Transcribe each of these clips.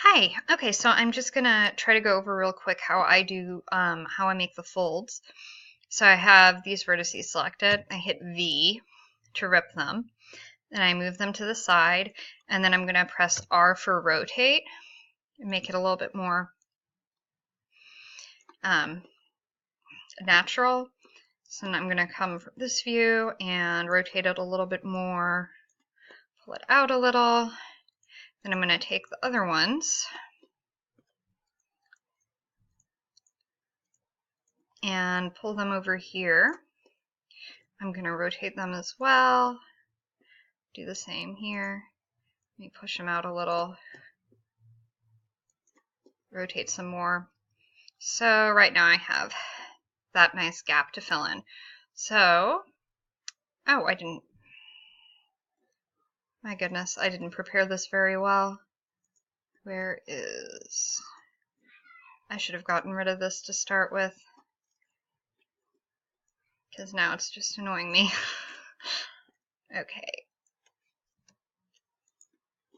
Hi. Okay, so I'm just gonna try to go over real quick how I make the folds. So I have these vertices selected. I hit V to rip them. Then I move them to the side, and then I'm gonna press R for rotate and make it a little bit more um, natural. So then I'm gonna come from this view and rotate it a little bit more, pull it out a little. Then I'm gonna take the other ones and pull them over here. I'm going to rotate them as well. Do the same here. Let me push them out a little. Rotate some more. So right now I have that nice gap to fill in. So, oh, my goodness, I didn't prepare this very well. Where is, I should have gotten rid of this to start with, because now it's just annoying me. Okay.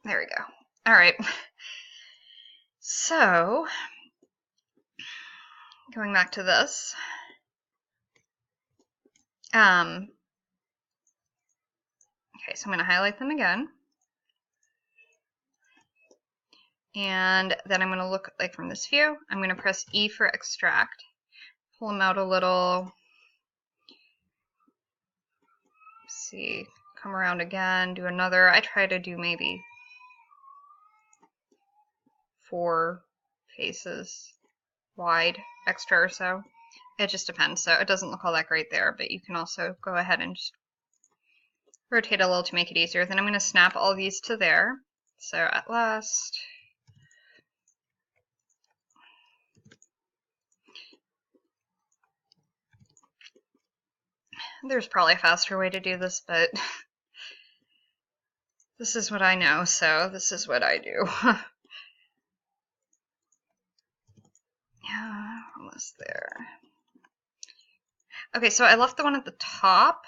There we go. All right. So, going back to this, okay, so I'm going to highlight them again. And then I'm going to look like from this view. I'm going to press E for extract. Pull them out a little. See, come around again, do another. I try to do maybe 4 faces wide extra or so. It just depends. So it doesn't look all that great there, but you can also go ahead and just rotate a little to make it easier. Then I'm going to snap all these to there. So at last, there's probably a faster way to do this, but this is what I know, so this is what I do. Yeah, almost there. Okay, so I left the one at the top.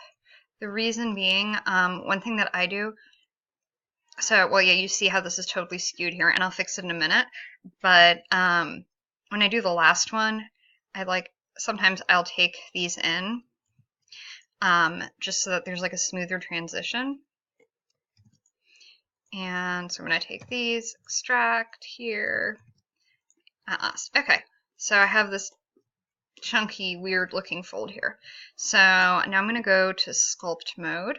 The reason being, one thing that I do, so, well, yeah, you see how this is totally skewed here, and I'll fix it in a minute, but when I do the last one, sometimes I'll take these in, just so that there's like a smoother transition. And so I'm going to take these, extract here, at last. Okay, so I have this chunky, weird looking fold here. So now I'm going to go to sculpt mode,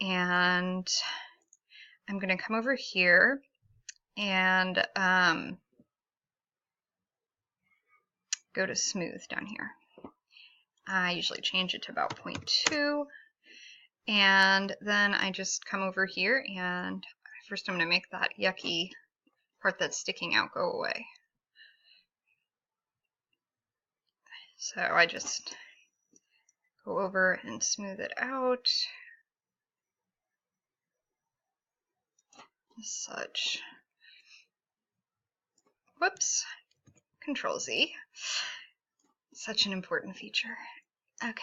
and I'm going to come over here and go to smooth down here. I usually change it to about 0.2, and then I just come over here, and first I'm going to make that yucky part that's sticking out go away. So I just go over and smooth it out, as such. Whoops, Control Z. Such an important feature. Okay.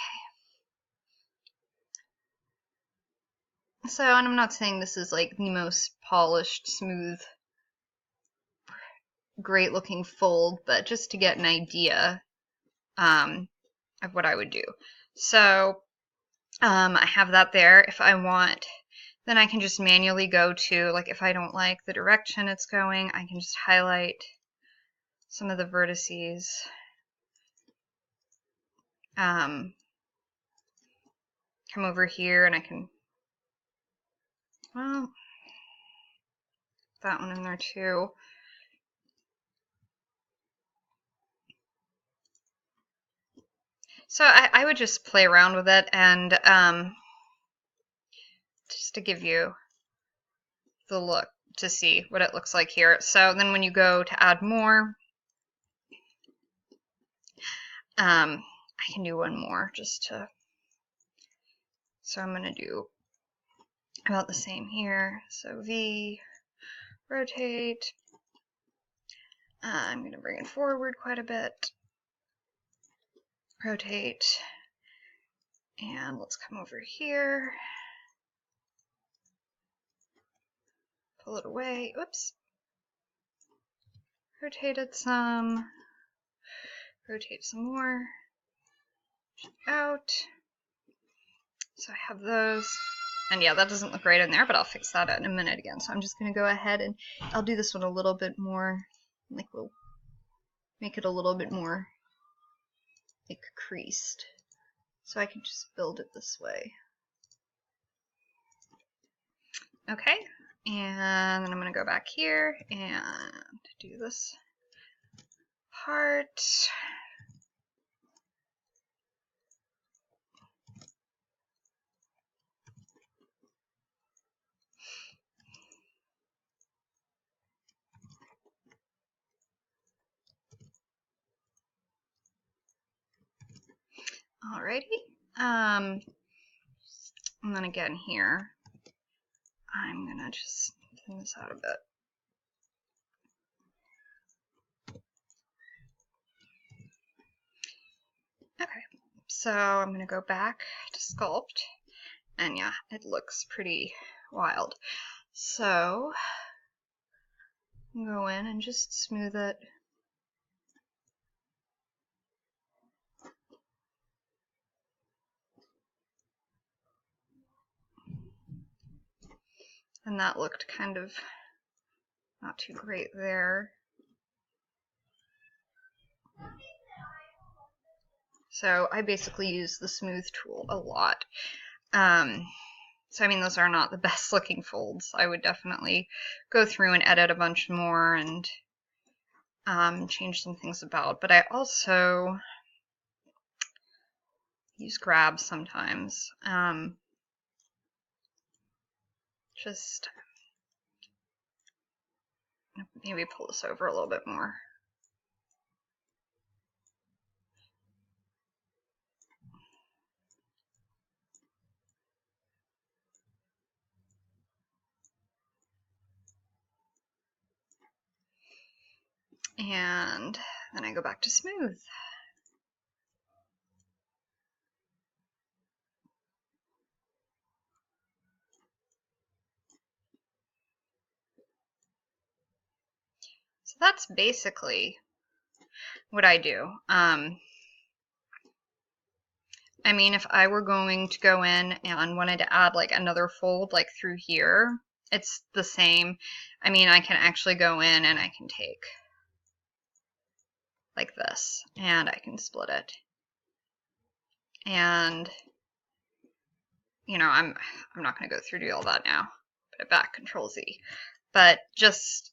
So, and I'm not saying this is like the most polished, smooth, great looking fold, but just to get an idea of what I would do. So, I have that there. If I want, then I can just manually go to, like if I don't like the direction it's going, I can just highlight some of the vertices. Come over here and I can, well, that one in there too. So I would just play around with it, and just to give you the look to see what it looks like here. So then when you go to add more, I can do one more just to, so I'm going to do about the same here. So V, rotate. I'm going to bring it forward quite a bit. Rotate. And let's come over here. Pull it away. Oops. rotate it some, rotate some more, out. So I have those. And yeah, that doesn't look right in there, but I'll fix that in a minute again. So I'm just going to go ahead and I'll do this one a little bit more, like we'll make it a little bit more like creased. So I can just build it this way. Okay, and then I'm going to go back here and do this part. Alrighty, and then again here, I'm gonna just thin this out a bit. Okay, so I'm gonna go back to sculpt, and yeah, it looks pretty wild. So go in and just smooth it. And that looked kind of not too great there. So I basically use the smooth tool a lot. So I mean, those are not the best looking folds. I would definitely go through and edit a bunch more and change some things about. But I also use grab sometimes. Just maybe pull this over a little bit more. And then I go back to smooth. So that's basically what I do. I mean, if I were going to go in and wanted to add like another fold like through here, it's the same. I mean, I can actually go in and I can take like this and I can split it. And you know, I'm not going to go through do all that now. Put it back, Control Z. But just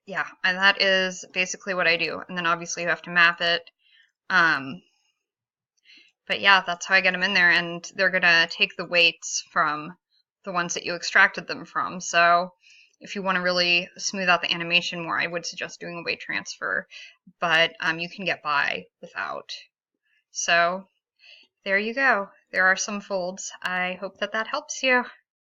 yeah, and that is basically what I do. And then obviously you have to map it. But yeah, that's how I get them in there, and they're gonna take the weights from the ones that you extracted them from. So if you want to really smooth out the animation more, I would suggest doing a weight transfer, but you can get by without. So there you go. There are some folds. I hope that that helps you.